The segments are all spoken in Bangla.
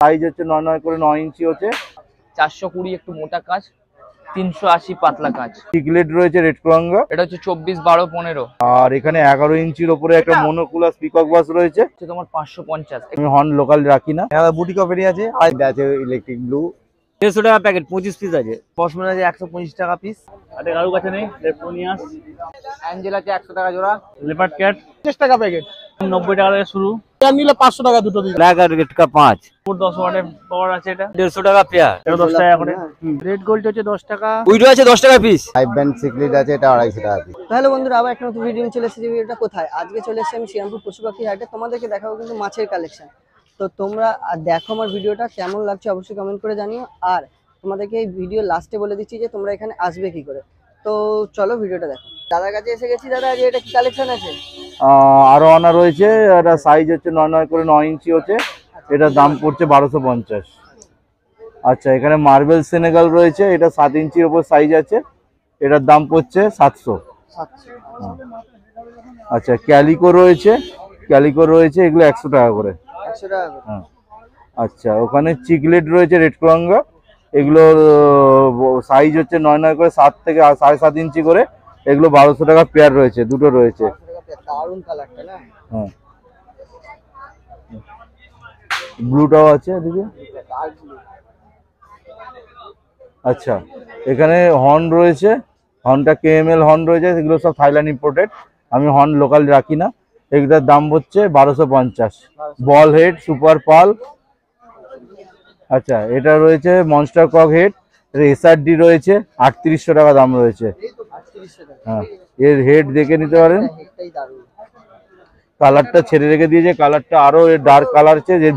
সাইজ হচ্ছে 9 করে 9 ইঞ্চি হচ্ছে। 420 একটু মোটা কাজ, 380 পাতলা কাজ। পিগলেট রয়েছে রেড ক্রঙ্গা, এটা হচ্ছে 24, 12, 15। আর এখানে 11 ইঞ্চির উপরে একটা মনোকুলাস পিকক বাস রয়েছে। তোমার 550। আমি হর্ন লোকাল রাখি না। বুটি কপেরি আছে, আর আছে ইলেকট্রিক ব্লু 150 টাকা প্যাকেট, 25 পিস আছে। পশমিনা আছে 125 টাকা পিস। আর কারো কাছে নেই লেফটোনিয়াস। অ্যাঞ্জেল আছে 100 টাকা জোড়া। লেপার্ড ক্যাট 50 টাকা প্যাকেট, 90 টাকা থেকে শুরু। পেয়ার নিলে 500 টাকা দুটো দিই। ব্ল্যাক আর রেড কা 5 10 ওয়াটের পাওয়ার আছে এটা। 150 টাকা পেয়ার। এটা 10 টাকা করে। রেড গোল্ড হচ্ছে 10 টাকা। উইডো আছে 10 টাকা পিস। 5 ব্যান্ড সিকলিট আছে, এটা 250 টাকা পিস। হ্যালো বন্ধুরা, আবার একটা নতুন ভিডিও চলে এসেছি। ভিডিওটা কোথায়? আজকে চলে এসেছি আমি শ্রীরামপুর পশু পাখি হাটে। তোমাদেরকে দেখাবো কিন্তু মাছের কালেকশন। তো তোমরা দেখো আমার ভিডিওটা কেমন লাগছে অবশ্যই কমেন্ট করে জানিও। আর তোমাদেরকে এই ভিডিও লাস্টে বলে দিচ্ছি যে তোমরা এখানে আসবে কি করে। তো চলো ভিডিওটা দেখো। দাদার কাছে এসে গেছি। দাদা আজকে এটা কি কালেকশন আছে? আরো আনা রয়েছে। এটা সাইজ হচ্ছে 9 করে 9 ইঞ্চি হচ্ছে। এটার দাম পড়ছে 1250। আচ্ছা, এখানে মার্বেল সেনেগাল রয়েছে, এটা 7 ইঞ্চির উপর সাইজ আছে। এটার দাম পড়ছে 700। আচ্ছা, ক্যালিকো রয়েছে, এগুলো 100 টাকা করে। 100 টাকা করে। হ্যাঁ। আচ্ছা, ওখানে চিকলেট রয়েছে রেড ক্রঙ্গা, এগুলোর সাইজ হচ্ছে 9 করে 7 থেকে 7.5 ইঞ্চি করে। এগুলো 1200 টাকা পেয়ার রয়েছে, দুটো রয়েছে। দারুণ কালারটা না? হ্যাঁ, ব্লুটাও আছে এদিকে। আচ্ছা, এখানে হর্ন রয়েছে, হর্নটা কেএমএল হর্ন রয়েছে, এগুলো সব থাইল্যান্ড ইম্পোর্টেড। আমি হর্ন লোকাল রাখি না। এগুলোর দাম হচ্ছে 1250। বল হেড সুপার পাল। আচ্ছা, এটা রয়েছে মনস্টার কক হেড, এসআরডি রয়েছে, 3800 টাকা দাম রয়েছে। হ্যাঁ, এর হেড দেখে নিতে পারেন। কালারটা ছেড়ে রেখে দিয়েছে, কালারটা আরো ডার্ক কালার আছে। যে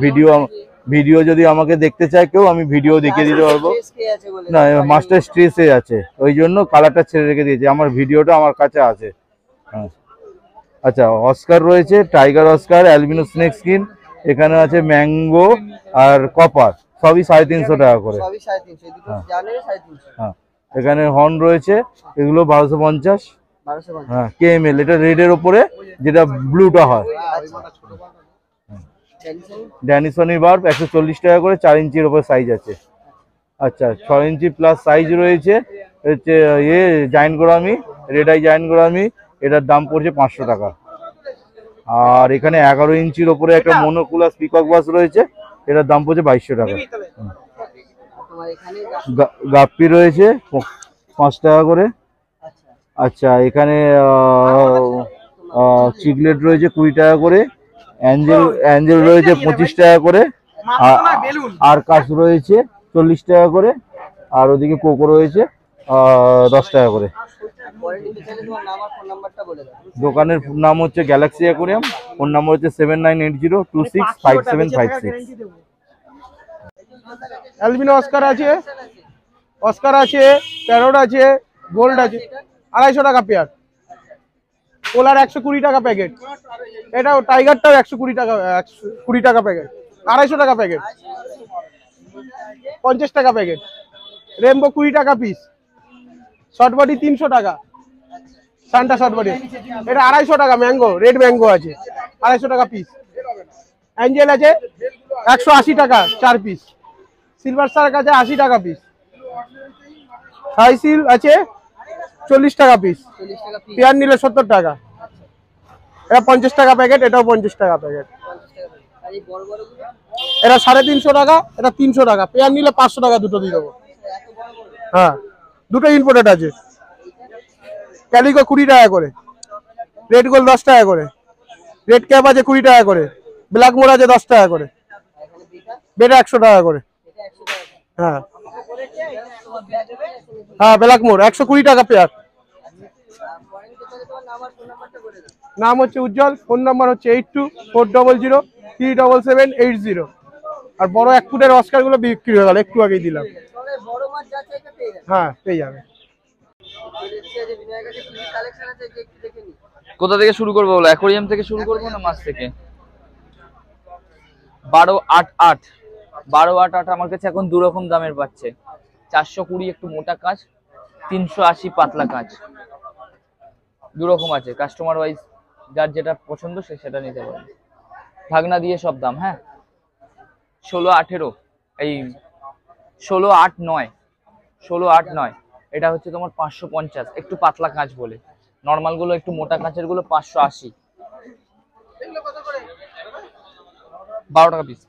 ভিডিও যদি আমাকে দেখতে চায় কেউ, আমি ভিডিও দেখিয়ে দিতে পারবো। না, মাস্টার স্ট্রেসে আছে, ওই জন্য কালারটা ছেড়ে রেখে দিয়েছে। আমার ভিডিওটা আমার কাছে আছে। হ্যাঁ। আচ্ছা, অস্কার রয়েছে, tiger Oscar, albino snake skin. এখানে আছে ম্যাঙ্গো আর কপার, সবই 350 টাকা করে। হ্যাঁ, এখানে হর্ন রয়েছে, এগুলো 1250। হ্যাঁ, কেএমএল, এটা রেডের ওপরে যেটা ব্লুটা হয়। ড্যানিসনি বার্ব 140 টাকা করে, 4 ইঞ্চির ওপর সাইজ আছে। আচ্ছা, 6 ইঞ্চি প্লাস সাইজ রয়েছে হচ্ছে giant gourami, red eye giant gourami. এটার দাম পড়ছে 500 টাকা। আর এখানে 11 ইঞ্চির ওপরে একটা মনোকুলাস পিকক বাস রয়েছে, এটার দাম পড়ছে 2200 টাকা। গাপ্পি রয়েছে 5 টাকা করে। আচ্ছা, এখানে চিকলেট রয়েছে 20 টাকা করে। অ্যাঞ্জেল রয়েছে 25 টাকা করে। আর কাশ রয়েছে 40 টাকা করে। আর ওদিকে কোকো রয়েছে 10 টাকা করে। দোকানের নাম হচ্ছে গ্যালাক্সি অ্যাকোরিয়াম। ফোন নাম্বার হচ্ছে 7980265756। অ্যালবিনো অস্কার আছে, প্যারট আছে, গোল্ড আছে। 250 টাকা পেয়ার। পোলার 120 টাকা প্যাকেট। এটাও টাইগারটাও 120 টাকা, 120 টাকা প্যাকেট। 250 টাকা প্যাকেট। 50 টাকা প্যাকেট। রেমবো 20 টাকা পিস। শর্ট বডি 300 টাকা। সান্টা শর্ট বডি, এটা 250 টাকা। ম্যাঙ্গো, রেড ম্যাঙ্গো আছে 250 টাকা পিস। অ্যাঞ্জেল আছে 180 টাকা 4 পিস। সিলভার স্টার আছে 80 টাকা পিস। হাইসিল আছে 40 টাকা পিস। পেয়ার নিলে 70 টাকা। এটা 50 টাকা প্যাকেট, এটাও 50 টাকা প্যাকেট। এটা 350 টাকা, এটা 300 টাকা। পেয়ার নিলে 500 টাকা দুটো দিয়ে দেবো। হ্যাঁ, দুটো ইম্পোর্টেড আছে। ক্যালিকো 20 টাকা করে, রেড গোল্ড 10 টাকা করে, রেড ক্যাপ আছে 20 টাকা করে, ব্ল্যাক মোর আছে 10 টাকা করে, বেটা 100 টাকা করে। হ্যাঁ হ্যাঁ, ব্ল্যাক মোর 120 টাকা পেয়ার। নাম হচ্ছে উজ্জ্বল। ফোন নাম্বার হচ্ছে 8240037780। আর বড় 1 ফুটের অস্কার গুলো বিক্রি হয়ে গেল, একটু আগেই দিলাম। হ্যাঁ, পেয়ে যাবে। কোথা থেকে শুরু করবো বলো? অ্যাকোরিয়াম থেকে শুরু করবো না মাছ থেকে? 1288 আমার কাছে এখন 2 রকম দামের পাচ্ছে। 420 একটু মোটা কাজ, 380 পাতলা কাজ। 2 রকম আছে, কাস্টমার ওয়াইজ যার যেটা পছন্দ সে সেটা নিতে পারে। ঢাকনা দিয়ে সব দাম। হ্যাঁ, 16-18, এই 16-8-9, 16-8-9, এটা হচ্ছে তোমার 550, একটু পাতলা কাঁচ বলে। নর্মাল গুলো একটু মোটা কাঁচের গুলো 580। 12 টাকা পিস।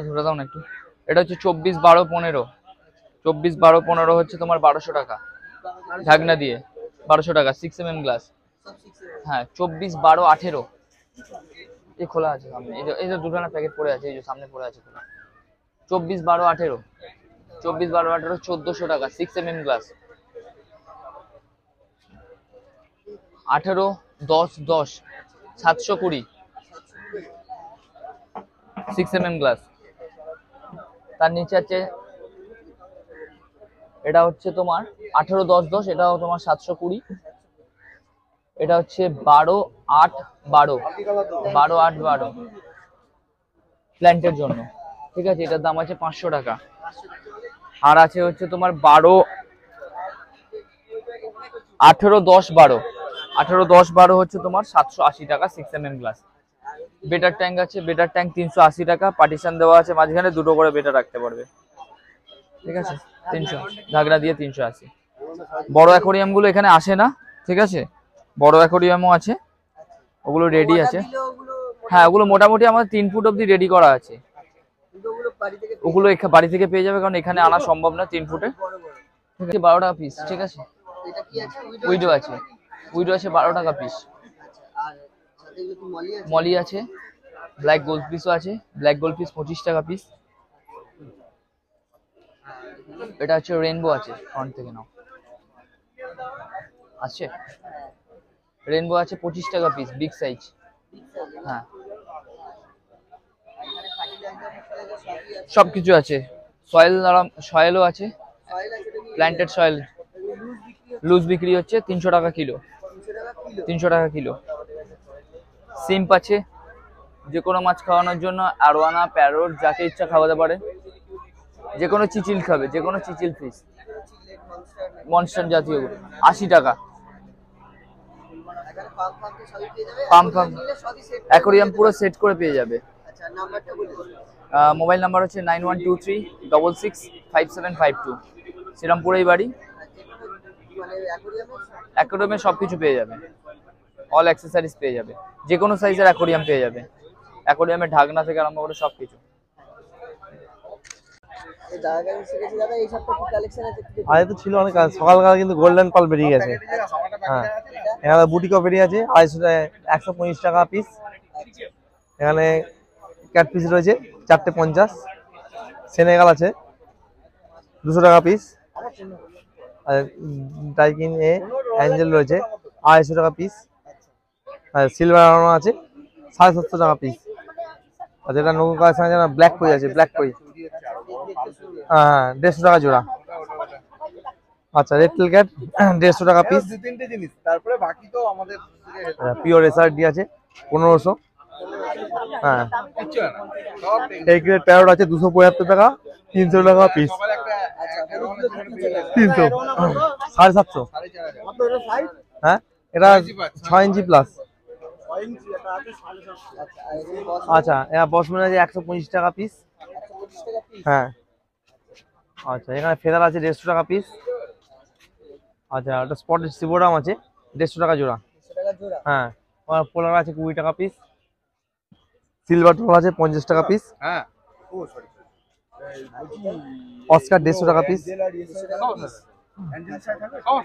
ধরে দাও না একটু। এটা হচ্ছে 24-12-15, 24-12-15 হচ্ছে তোমার 1200 টাকা ঢাকনা দিয়ে, 1200 টাকা 6mm গ্লাস। হ্যাঁ 24-12-18 এই খোলা আছে সামনে, এই যে দুখানা প্যাকেট পড়ে আছে, এই যে সামনে পড়ে আছে খোলা। 24-12-18, 24-12-18 1400 টাকা 6mm গ্লাস। 18-10-10 720 6mm glass. তার নিচে আছে, এটা হচ্ছে তোমার 18-10-10, এটাও তোমার 720। এটা হচ্ছে 12-8-12 প্ল্যান্টের জন্য, ঠিক আছে, এটার দাম আছে 500 টাকা। আর আছে হচ্ছে তোমার 18-10-12 হচ্ছে তোমার 780 টাকা 6mm গ্লাস। বেটার ট্যাঙ্ক আছে, বেটার ট্যাঙ্ক 380 টাকা, পার্টিশন দেওয়া আছে মাঝখানে, দুটো করে বেটার রাখতে পারবে, ঠিক আছে, 300 ঢাকনা দিয়ে 380। বড় অ্যাকোরিয়াম গুলো এখানে আসে না, ঠিক আছে, বড় অ্যাকোরিয়ামও আছে, ওগুলো রেডি আছে। হ্যাঁ ওগুলো মোটামুটি আমাদের 3 ফুট অব্দি রেডি করা আছে, ওগুলো বাড়ি থেকে পেয়ে যাবে, কারণ এখানে আনা সম্ভব না 3 ফুটে। 12 টাকা পিস, ঠিক আছে। উইডো আছে, উইডো আছে 12 টাকা পিস। মলি আছে, ব্ল্যাক গোল্ড পিসও আছে, ব্ল্যাক গোল্ড পিস 25 টাকা পিস। এটা হচ্ছে রেইনবো আছে, ফ্রন্ট থেকে নাও, আছে রেইনবো আছে 25 টাকা পিস, বিগ সাইজ। হ্যাঁ সবকিছু আছে, সয়েলও আছে, প্ল্যান্টেড সয়েল লুজ বিক্রি হচ্ছে 300 টাকা কিলো, 300 টাকা কিলো। সিম্প আছে, যে কোনো মাছ খাওয়ানোর জন্য, আরওয়ানা, প্যারোট, যাকে ইচ্ছা খাওয়াতে পারে, যে কোনো চিচিল খাবে, যে কোনো চিচিল ফিশ, মনস্টার জাতীয় 80 টাকা। পাম্প অ্যাকোরিয়াম পুরো সেট করে পেয়ে যাবে। মোবাইল নাম্বার হচ্ছে 9123665752, শ্রীরামপুরেই বাড়ি। অ্যাকোরিয়ামে সবকিছু পেয়ে যাবে, অল অ্যাক্সেসরিজ পেয়ে যাবে, যে কোনো সাইজের অ্যাকোরিয়াম পেয়ে যাবে, অ্যাকোরিয়ামের ঢাকনা থেকে আরম্ভ করে সবকিছু। আগে তো ছিল অনেক, সকালবেলা কিন্তু গোল্ডেন পাল বেরিয়ে গেছে। হ্যাঁ এখানে বুটিকও বেরিয়ে আছে 150 টাকা পিস। এখানে ক্যাট পিস রয়েছে 450, সেনেগাল আছে 200 টাকা পিস, আর ডাইকিন এ অ্যাঞ্জেল রয়েছে 250 টাকা পিস, আর সিলভার আরনো আছে 750 টাকা পিস। আর যেটা নতুন কালেকশন আছে না, ব্ল্যাক কই আছে, ব্ল্যাক কই, হ্যাঁ 150 টাকা জোড়া। আচ্ছা রেড টেল ক্যাট 150 টাকা পিস। পিওর এসআরডি আছে 1500। হ্যাঁ এই গ্রেড প্যারট আছে 275 টাকা, 300 টাকা পিস, 300 750। হ্যাঁ এটা 6 ইঞ্চি প্লাস। আচ্ছা এবার বসমন আছে 125 টাকা পিস। হ্যাঁ আচ্ছা এখানে ফেদার আছে 150 টাকা পিস। আচ্ছা ওটা স্পটেড সিবোরাম আছে 150 টাকা জোড়া। হ্যাঁ আর পোলার আছে 20 টাকা পিস। সিলভার টল আছে 50 টাকা পিস। হ্যাঁ অস্কার 150 টাকা পিস।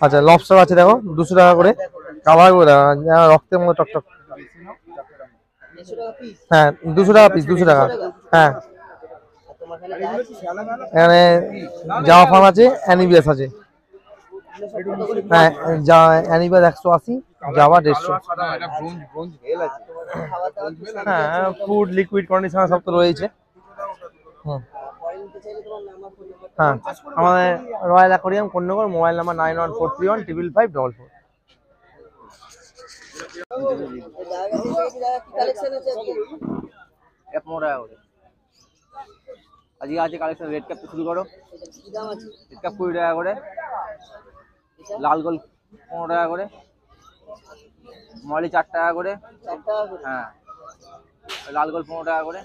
আচ্ছা লবস্টার আছে দেখো 200 টাকা করে, কালার করে রক্তের মতো টকটক। হ্যাঁ 200 টাকা পিস, 200 টাকা। হ্যাঁ এখানে জামা ফান আছে, অ্যানিবিয়াস আছে। হ্যাঁ অ্যানিবিয়াস 180, জাভা 150। হ্যাঁ ফুড লিকুইড কন্ডিশনার সব তো রয়েছে। হ্যাঁ আমাদের royal aquarium Konnagar, mobile number 9143155544। আজকে আছে কালেকশন। রেড ক্যাপ শুরু করো, রেড ক্যাপ 20 টাকা করে, লাল গোল 15 টাকা করে, মলি 4 টাকা করে। হ্যাঁ লাল গোল 15 টাকা করে।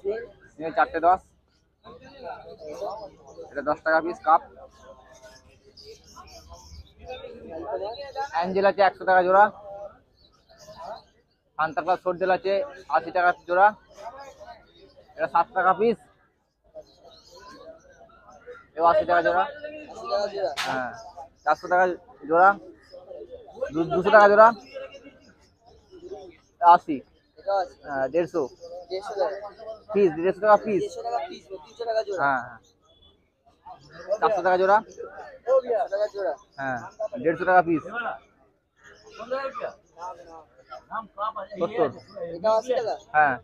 স্নেল 4টে 10, এটা 10 টাকা পিস কাপ। অ্যাঞ্জেল আছে 100 টাকা জোড়া। সান্তা ক্লাস সোর্ডেল আছে 80 টাকা জোড়া, এটা 7 টাকা পিস, এটা 80 টাকা জোড়া। হ্যাঁ 400 টাকা জোড়া, 200 টাকা জোড়া, 80, হ্যাঁ 150 পিস, 150 টাকা পিস। হ্যাঁ 400 টাকা জোড়া, হ্যাঁ 150 টাকা পিস। 70, হ্যাঁ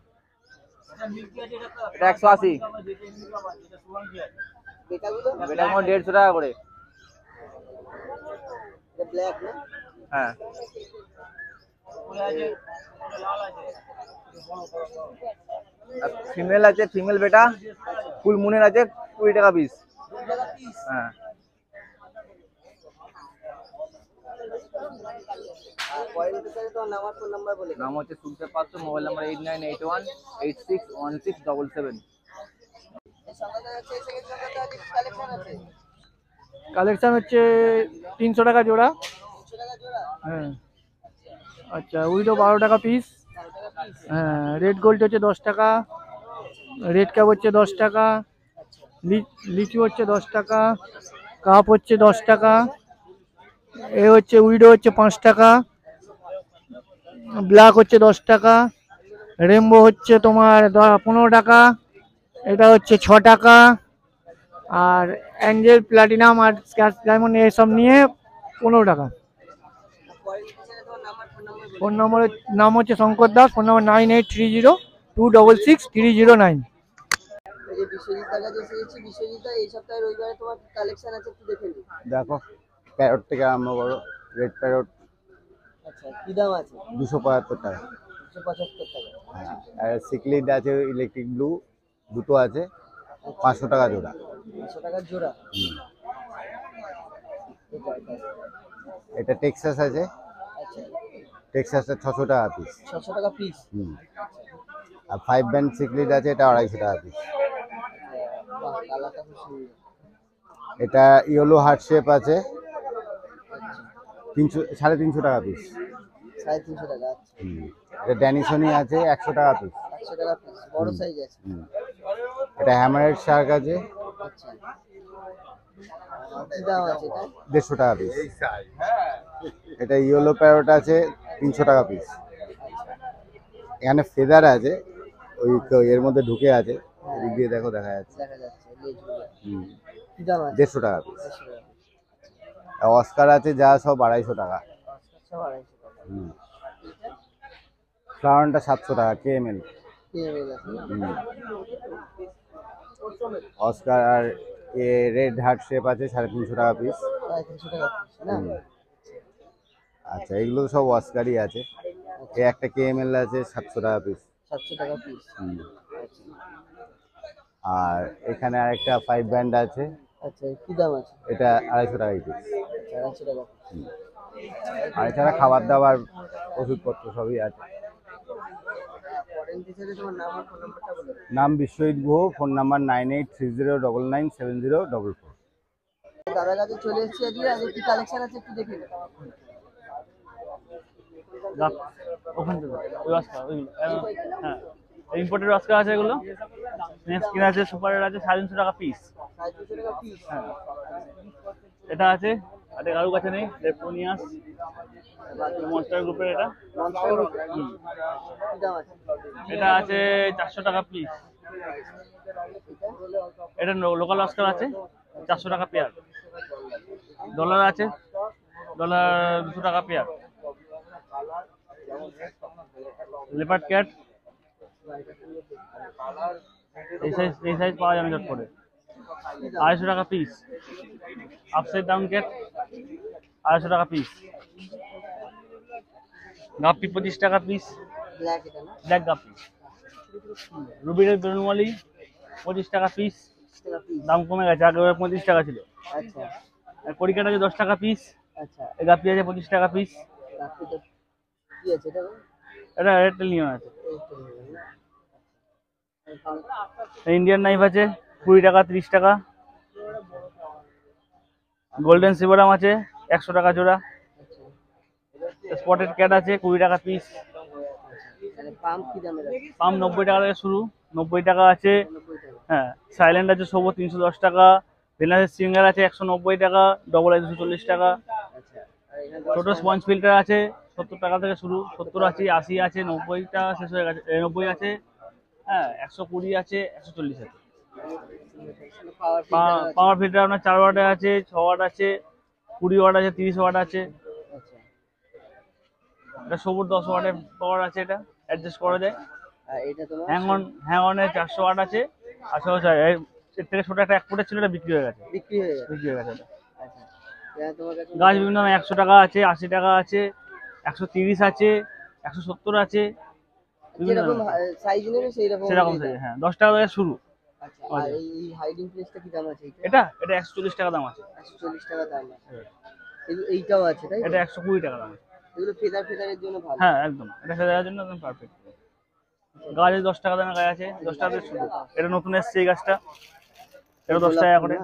এটা 180, এটা 150 টাকা করে। হ্যাঁ ফিমেল আছে, ফিমেল বেটা ফুল মুনের আছে 20 টাকা পিস। হ্যাঁ নাম হচ্ছে সুলতান পাত্র, মোবাইল নাম্বার 8981861677। কালেকশন হচ্ছে 300 টাকা জোড়া। হ্যাঁ আচ্ছা, উইডো 12 টাকা পিস। হ্যাঁ রেড গোল্ড হচ্ছে 10 টাকা, রেড ক্যাপ হচ্ছে 10 টাকা, লিচু হচ্ছে 10 টাকা, কাপ হচ্ছে 10 টাকা, এ হচ্ছে উইডো হচ্ছে 5 টাকা, ব্ল্যাক হচ্ছে 10 টাকা, রেমবো হচ্ছে তোমার 15 টাকা, এটা হচ্ছে 6 টাকা, আর অ্যাঞ্জেল প্লাটিনাম আর স্ক্যাচ ডায়মন্ড এসব নিয়ে 15 টাকা। ফোন নম্বরের নাম হচ্ছে শঙ্কর দাস, ফোন নম্বর 9830266309। দেখো প্যারট থেকে আরম্ভ করো, রেড প্যারট কি দাম আছে? 275 টাকা। 275 টাকা। হ্যাঁ, আর সিকলিড আছে ইলেকট্রিক ব্লু, দুটো আছে 500 টাকা জোড়া। 500 টাকা জোড়া। এটা টেক্সাস আছে, টেক্সাসটা 600 টাকা পিস। 600 টাকা পিস। আর 5 ব্যান্ড সিকলিড আছে, এটা 250 টাকা পিস। বাহ, কালারটা খুব সুন্দর। এটা ইয়েলো হার্ট শেপ আছে 350 টাকা পিস। 350 টাকা। এটা ড্যানিসনি আছে 100 টাকা পিস। 100 টাকা পিস, বড় সাইজ আছে। এটা হ্যামারেড শার্ক আছে, আচ্ছা, কি দাম আছে এটা? 150 টাকা পিস। এটা ইয়েলো প্যারট আছে 300 টাকা পিস। এখানে ফেদার আছে, ওই এর মধ্যে ঢুকে আছে, এদিক দিয়ে দেখো দেখা যাচ্ছে। দেখা যাচ্ছে লেজগুলো। কি দাম আছে? 150 টাকা পিস। অস্কার আছে যা সব 250 টাকা। ফ্লাওয়ারটা 700 টাকা KML. Oscar R a red heart shape আছে 350 টাকা পিস। 350 টাকা পিস না? আচ্ছা, এগুলো সব অস্কারই আছে। এই একটা কেএমএল আছে 700 টাকা পিস। 700 টাকা পিস। আর এখানে আরেকটা 5 ব্যান্ড আছে। আচ্ছা, কি দাম আছে? এটা 250 টাকা পিস। 250 টাকা। আর এছাড়া খাবার দাবার ওষুধপত্র সবই আছে। নাম বিশ্বজিৎ গুহ, ফোন নাম্বার 9830997044। দাদার কাছে চলে এসেছি আজকে, কি কালেকশন আছে একটু দেখে নিন। ওখান থেকে ওই অস্কার, হ্যাঁ ইম্পোর্টেড অস্কার আছে, এগুলো স্কিন আছে, সুপারের আছে 350 টাকা পিস। 350 টাকা পিস। হ্যাঁ এটা আছে, আর কারোর কাছে নেই, লেপোনিয়াস মনস্টার গ্রুপের। এটা কি দাম আছে? এটা আছে 400 টাকা পিস। এটা লোকাল অস্কার আছে 400 টাকা পেয়ার। ডলার আছে, ডলার 200 টাকা পেয়ার। লেপার্ড ক্যাট এই সাইজ পাওয়া যাবে চট করে, 250 টাকা পিস। আপসাইড ডাউন ক্যাট 250 টাকা পিস। গাপ্পি 25 টাকা পিস। ব্ল্যাক এটা না? ব্ল্যাক গাপ্পি। রুবিনের বেলুনওয়ালি 25 টাকা পিস। দাম কমে গেছে, আগে 25 টাকা ছিল। আচ্ছা আর কড়িকাট আছে 10 টাকা পিস। আচ্ছা, এই গাপ্পি আছে 25 টাকা পিস। রাত্রিতে কি আছে এটা? এটা রেড টেলিয়ন আছে। ইন্ডিয়ান নাইফ আছে 20 টাকা 30 টাকা। গোল্ডেন সিবারাম আছে 100 টাকা জোড়া। স্পটেড ক্যাট আছে 20 টাকা পিস। পাম্প কি দামের আছে? পাম 90 টাকা থেকে শুরু, 90 টাকা আছে। হ্যাঁ, সাইলেন্ট আছে সবো 310 টাকা। ভেনাসের সিঙ্গার আছে 190 টাকা, ডবল আই 240 টাকা। ছোট স্পঞ্জ ফিল্টার আছে 70 টাকা থেকে শুরু, 70 আছে, 80 আছে, 90 টাকা শেষ হয়ে গেছে, 90 আছে। হ্যাঁ, 120 আছে, 140 আছে। পাওয়ার ফিল্টার আপনার 4 ওয়াটের আছে, 6 ওয়াট আছে, 20 ওয়াট আছে, 30 ওয়াট আছে। এটা সবুর 10 ওয়াটের পাওয়ার আছে, এটা অ্যাডজাস্ট করা যায়। এটা তোমার হ্যাং অনের 400 ওয়াট আছে। আচ্ছা, এর থেকে ছোট একটা 1 ফুটের ছিল, এটা বিক্রি হয়ে গেছে। বিক্রি হয়ে গেছে। এটা আচ্ছা, এটা তোমার কাছে গাছ বিভিন্ন দামে 100 টাকা আছে, 80 টাকা আছে, 130 আছে, 170 আছে, যেরকম সাইজ নেবে সেরকম সেরকম সাইজ। হ্যাঁ, 10 টাকা থেকে শুরু। আচ্ছা, আর এই হাইডিং প্লেসটা কি দাম আছে? এটা 140 টাকা দাম আছে। 140 টাকা দাম আছে। এইটাও আছে তাই তো? এটা 120 টাকা দাম আছে। এগুলো ফেদারের জন্য ভালো। হ্যাঁ, একদম এটা ফেদারের জন্য একদম পারফেক্ট। গাছ 10 টাকা দামের গাছ আছে, 10 টাকা থেকে শুরু। এটা নতুন এসেছে এই গাছটা, এটা 10 টাকা করে।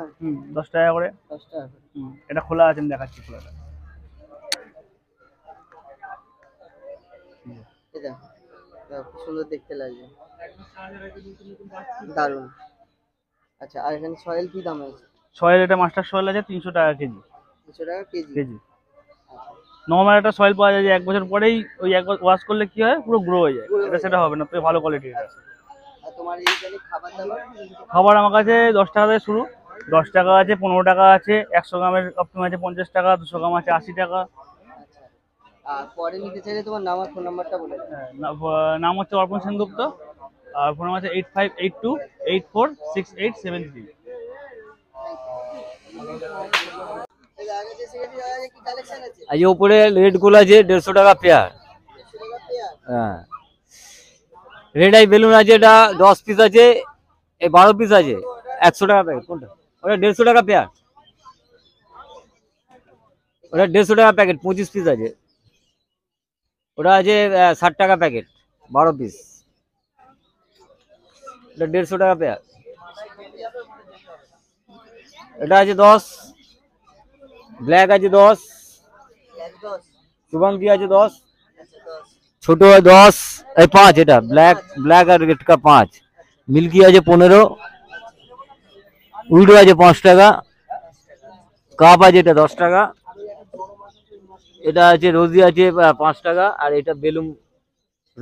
10 টাকা করে। 10 টাকা। এটা খোলা আছে, আমি দেখাচ্ছি খোলাটা। এটা খুব সুন্দর দেখতে লাগছে, দারুণ। আচ্ছা, আর এখানে সয়েল কি দাম আছে? সয়েল এটা মাস্টার সয়েল আছে 300 টাকা কেজি। 300 টাকা কেজি। নর্মাল একটা সয়েল পাওয়া যায় যে 1 বছর পরেই ওই একবার ওয়াশ করলে কি হয়, পুরো গ্রো হয়ে যায়। এটা সেটা হবে না, তো ভালো কোয়ালিটির আছে। আর তোমার এইখানে খাবার দাবার? খাবার আমার কাছে 10 টাকা থেকে শুরু, 10 টাকা আছে, 15 টাকা আছে, 100 গ্রামের অপটিম আছে 50 টাকা, 200 গ্রাম আছে 80 টাকা। আচ্ছা, আর পরে নিতে চাইলে তোমার নাম আর ফোন নাম্বারটা বলে দাও। হ্যাঁ, নাম হচ্ছে অর্পণ সেনগুপ্ত, আর ফোন নাম্বার আছে 8582846873। এই যে উপরে রেড গুলো আছে 150 টাকা পেয়ার। হ্যাঁ, রেড আই বেলুন আছে, এটা 10 পিস আছে, এই 12 পিস আছে, 100 টাকা প্যাকেট। কোনটা? ওটা 150 টাকা পেয়ার। ওটা 150 টাকা প্যাকেট, 25 পিস আছে। ওটা আছে 60 টাকা প্যাকেট, 12 পিস। এটা 150 টাকা পেয়ার। এটা আছে 10, ব্ল্যাক আছে 10, শুভঙ্কি আছে 10, ছোট 10, এই 5, এটা ব্ল্যাক আর রেড का 5, মিল্কি আছে 15, উইডো আছে 5 টাকা, কাপ আছে এটা 10 টাকা, এটা আছে রোজি আছে 5 টাকা, আর এটা বেলুন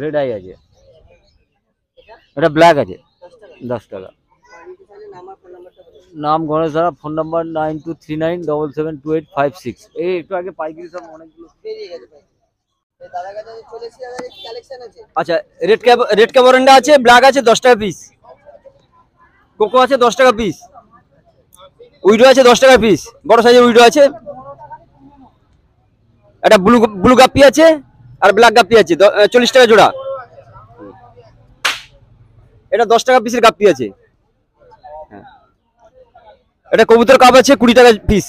রেড আই আছে, এটা ব্ল্যাক আছে 10 টাকা। নাম গণেশ ধারা, ফোন নাম্বার 9239772856। এই একটু আগে পাইকারি সব অনেকগুলো বেরিয়ে গেছে ভাই। এই দাদার কাছে চলেছি, আর কি কালেকশন আছে? আচ্ছা, রেড ক্যাবরেন্ডা আছে, ব্ল্যাক আছে 10 টাকা পিস, কোকো আছে 10 টাকা পিস, উইডো আছে 10 টাকা পিস, বড় সাইজের উইডো আছে, একটা ব্লু গাপ্পি আছে, আর ব্ল্যাক গাপ্পি আছে 40 টাকা জোড়া। এটা 10 টাকা পিসের গাপ্পি আছে। এটা কবুতর কাপ আছে 20 টাকা পিস।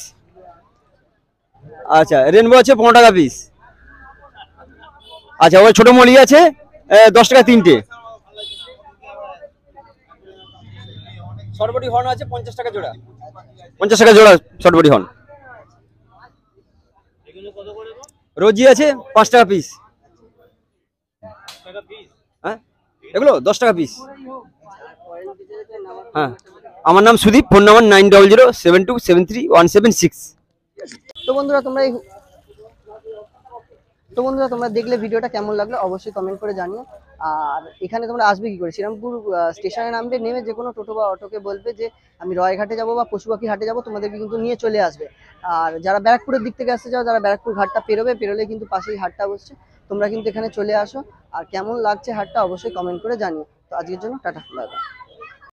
আচ্ছা, রেনবো আছে 15 টাকা পিস। আচ্ছা, ওই ছোট মলি আছে 10 টাকা তিনটে। শর্টবডি হর্ন আছে 50 টাকা জোড়া, 50 টাকা জোড়া শর্টবডি হর্ন। রোজি আছে 5 টাকা পিস। হ্যাঁ, এগুলো 10 টাকা পিস। হ্যাঁ, আমার নাম সুদীপ, ফোন নাম্বার 9007273176। তো বন্ধুরা তোমরা দেখলে ভিডিওটা কেমন লাগলো অবশ্যই কমেন্ট করে জানিও। আর এখানে তোমরা আসবে কি করে? শ্রীরামপুর স্টেশনে নামবে, নেমে যে কোনো টোটো বা অটোকে বলবে যে আমি রয়ঘাটে যাবো বা পশুপাখি হাটে যাবো, তোমাদেরকে কিন্তু নিয়ে চলে আসবে। আর যারা ব্যারাকপুরের দিক থেকে আসতে চাও, যারা ব্যারাকপুর ঘাটটা পেরোলে কিন্তু পাশেই হাটটা বসছে, তোমরা কিন্তু এখানে চলে আসো। আর কেমন লাগছে হাটটা অবশ্যই কমেন্ট করে জানিও। তো আজকের জন্য টাটা, বাই বাই।